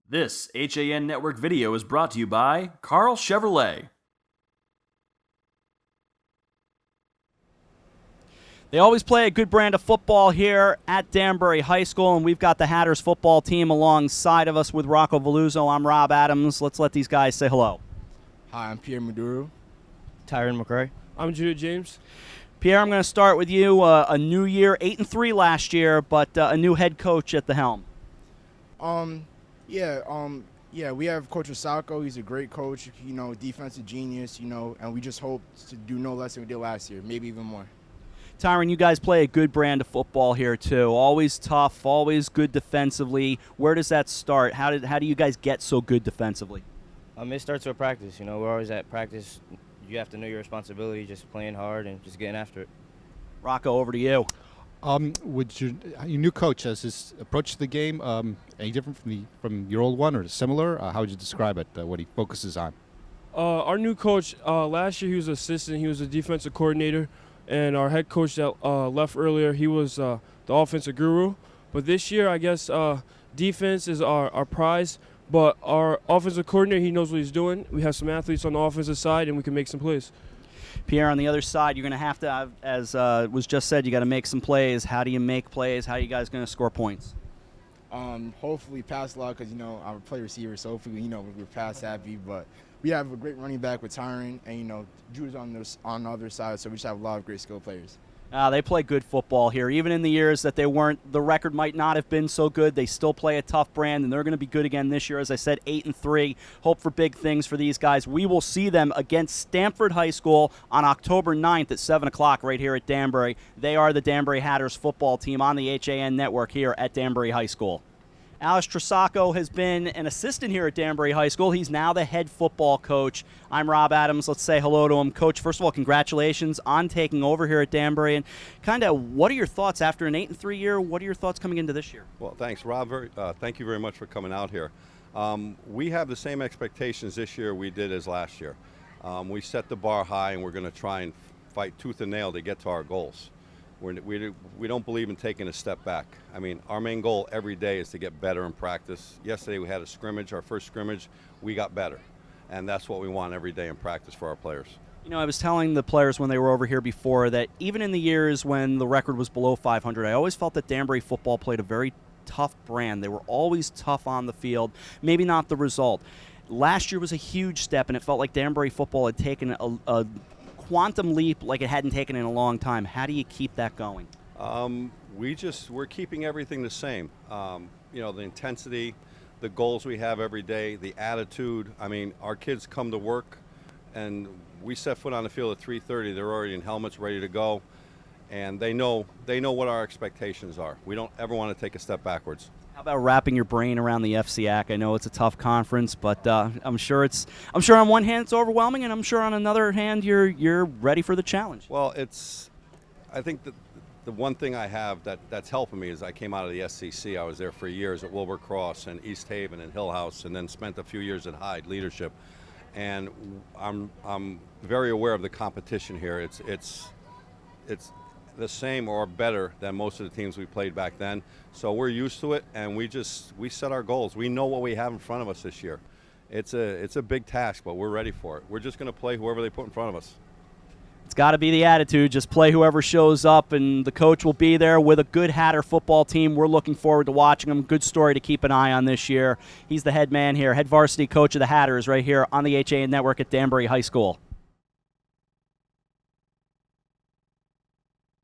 This HAN Network video is brought to you by Carl Chevrolet. They always play a good brand of football here at Danbury High School, and we've got the Hatters football team alongside of us with Rocco Veluzzo. I'm Rob Adams. Let's let these guys say hello. Hi, I'm Pierre Maduro. Tyron McCray. I'm Judah James. Pierre, I'm going to start with you. A new year, 8-3 last year, but a new head coach at the helm. Yeah, we have Coach Osako. He's a great coach, defensive genius, and we just hope to do no less than we did last year, maybe even more. Tyron, you guys play a good brand of football here too. Always tough, always good defensively. Where does that start? How do you guys get so good defensively? It starts with practice. We're always at practice. You have to know your responsibility, just playing hard and just getting after it. Rocco, over to you. Would your new coach, has his approach to the game any different from your old one, or similar? How would you describe it? What he focuses on? Our new coach, last year he was assistant. He was a defensive coordinator. And our head coach that left earlier, he was the offensive guru. But this year, I guess defense is our prize. But our offensive coordinator, he knows what he's doing. We have some athletes on the offensive side, and we can make some plays. Pierre, on the other side, you're going to have, as was just said, you got to make some plays. How do you make plays? How are you guys going to score points? Hopefully pass a lot because, I play receiver, so hopefully, we're pass happy. But we have a great running back with Tyron, and, Drew's on the other side, so we just have a lot of great skill players. They play good football here. Even in the years that the record might not have been so good, they still play a tough brand, and they're going to be good again this year. As I said, 8-3. Hope for big things for these guys. We will see them against Stamford High School on October 9th at 7 o'clock right here at Danbury. They are the Danbury Hatters football team on the HAN network here at Danbury High School. Alex Trisacco has been an assistant here at Danbury High School. He's now the head football coach. I'm Rob Adams. Let's say hello to him. Coach, first of all, congratulations on taking over here at Danbury. And kind of what are your thoughts after an 8-3 year? What are your thoughts coming into this year? Well, thanks, Rob. Thank you very much for coming out here. We have the same expectations this year we did as last year. We set the bar high, and we're going to try and fight tooth and nail to get to our goals. We don't believe in taking a step back. I mean, our main goal every day is to get better in practice. Yesterday we had a scrimmage, our first scrimmage. We got better, and that's what we want every day in practice for our players. I was telling the players when they were over here before that even in the years when the record was below 500, I always felt that Danbury football played a very tough brand. They were always tough on the field, maybe not the result. Last year was a huge step, and it felt like Danbury football had taken a quantum leap like it hadn't taken in a long time. How do you keep that going? We're keeping everything the same. The intensity, the goals we have every day, the attitude. I mean, our kids come to work, and we set foot on the field at 3:30. They're already in helmets, ready to go, and they know what our expectations are. We don't ever want to take a step backwards. How about wrapping your brain around the FCIAC? I know it's a tough conference, but I'm sure on one hand it's overwhelming, and I'm sure on another hand you're ready for the challenge. Well, I think that the one thing I have that's helping me is I came out of the SCC. I was there for years at Wilbur Cross and East Haven and Hill House, and then spent a few years at Hyde leadership. And I'm very aware of the competition here. It's the same or better than most of the teams we played back then. So we're used to it, and we set our goals. We know what we have in front of us this year. It's a big task, but we're ready for it. We're just going to play whoever they put in front of us. It's got to be the attitude. Just play whoever shows up, and the coach will be there with a good Hatter football team. We're looking forward to watching them. Good story to keep an eye on this year. He's the head man here, head varsity coach of the Hatters right here on the HAN Network at Danbury High School.